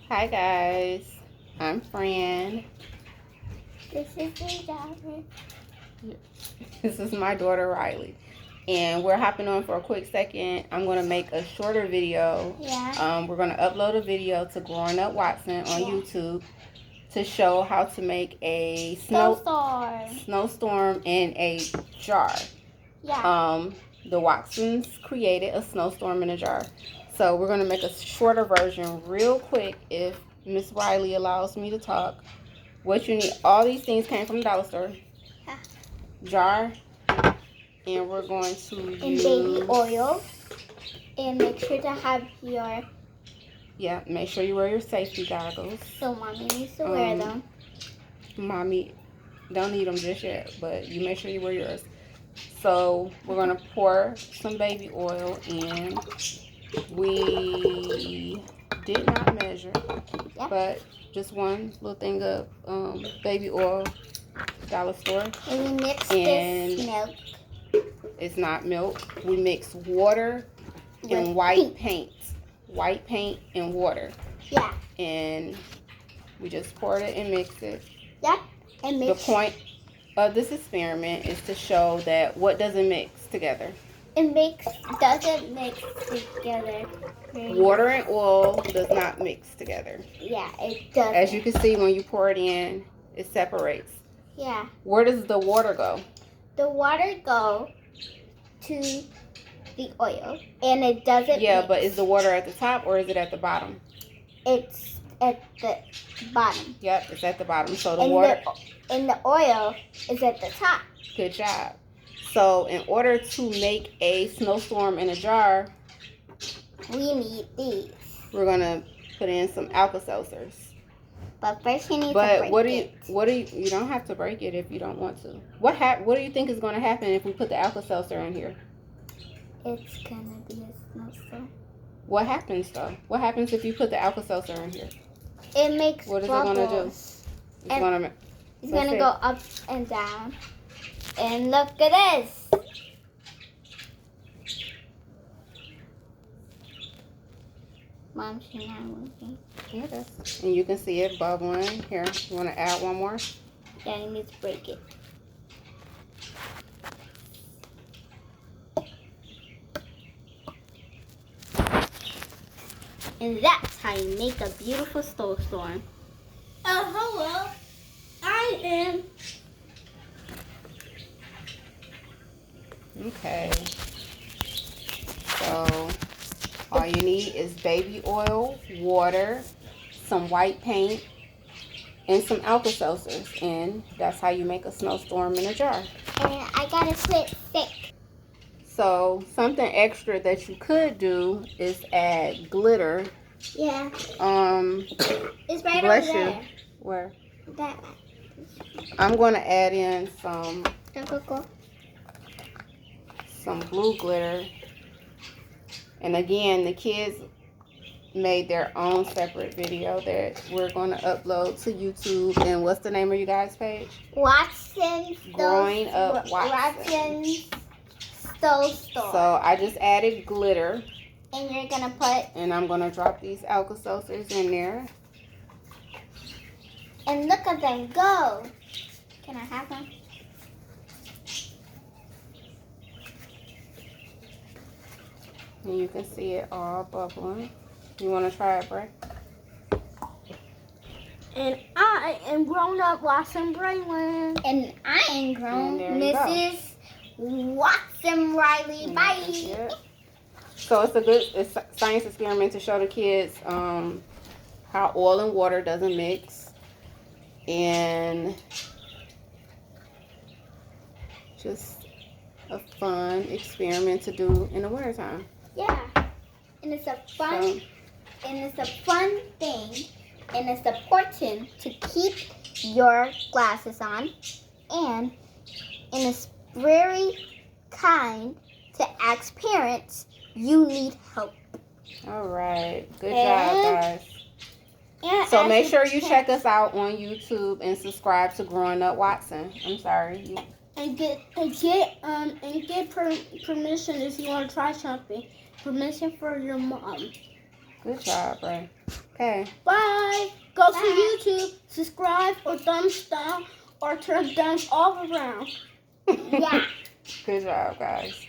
Hi guys, I'm Fran. This is your daughter. This is my daughter Riley. And we're hopping on for a quick second. I'm going to make a shorter video. Yeah. We're going to upload a video to Growing Up Watson on YouTube to show how to make a snowstorm in a jar. Yeah. The Watsons created a snowstorm in a jar. So we're going to make a shorter version real quick if Miss Riley allows me to talk. What you need, all these things came from the dollar store. Yeah. Jar. And we're going to use baby oil. And make sure to have your... Yeah, make sure you wear your safety goggles. So mommy needs to wear them. Mommy don't need them just yet, but you make sure you wear yours. So we're going to pour some baby oil in. We did not measure, but just one little thing of baby oil, dollar store. And we mix this milk. It's not milk. We mix water and white paint. White paint and water. Yeah. And we just poured it and mixed it. Yep. And the point of this experiment is to show that what doesn't mix together. Doesn't mix together. Water and oil does not mix together. Yeah, it doesn't. As you can see, when you pour it in, it separates. Yeah. Where does the water go? The water goes to the oil, and it doesn't mix. But is the water at the top or is it at the bottom? It's at the bottom. Yep, it's at the bottom. So the water... And the oil is at the top. Good job. So in order to make a snowstorm in a jar, we need these. We're gonna put in some alka-seltzers. But first you need to break it. What do you don't have to break it if you don't want to. What do you think is gonna happen if we put the alka-seltzer in here? It's gonna be a snowstorm. What happens though? What happens if you put the alka-seltzer in here? It makes What is bubbles. it gonna do? It's gonna go up and down. And look at this. Mom, she's not moving. Yeah, it is. And you can see it bubbling. Here, you want to add one more? Yeah, you need to break it. And that's how you make a beautiful snowstorm. Hello. I am. Okay. So all you need is baby oil, water, some white paint, and some alka-seltzers. And that's how you make a snowstorm in a jar. And I gotta put thick. So something extra that you could do is add glitter. Yeah. It's right Bless over there. You. Where? That. I'm going to add in some blue glitter. And again, the kids made their own separate video that we're going to upload to YouTube. And what's the name of you guys' page? Watson's Growing Up Watson. Snowstorm. So I just added glitter. And you're going to put... And I'm going to drop these alka-seltzers in there. And look at them go. Can I have one? And you can see it all bubbling. You want to try it, Bray? And I am grown up Watson Braylon. And I am grown Mrs. Watson Riley. Bye. So it's a science experiment to show the kids how oil and water doesn't mix. And just a fun experiment to do in the wintertime. Yeah. And it's a fun thing. And it's important to keep your glasses on. And it's very kind to ask parents you need help. All right. Good job, guys. And so make sure you check us out on YouTube and subscribe to Growing Up Watson. I'm sorry. And get permission if you want to try something. Permission for your mom. Good job, Ray. Okay. Bye. Go to YouTube, subscribe, or thumbs down, or turn thumbs all around. Yeah. Good job, guys.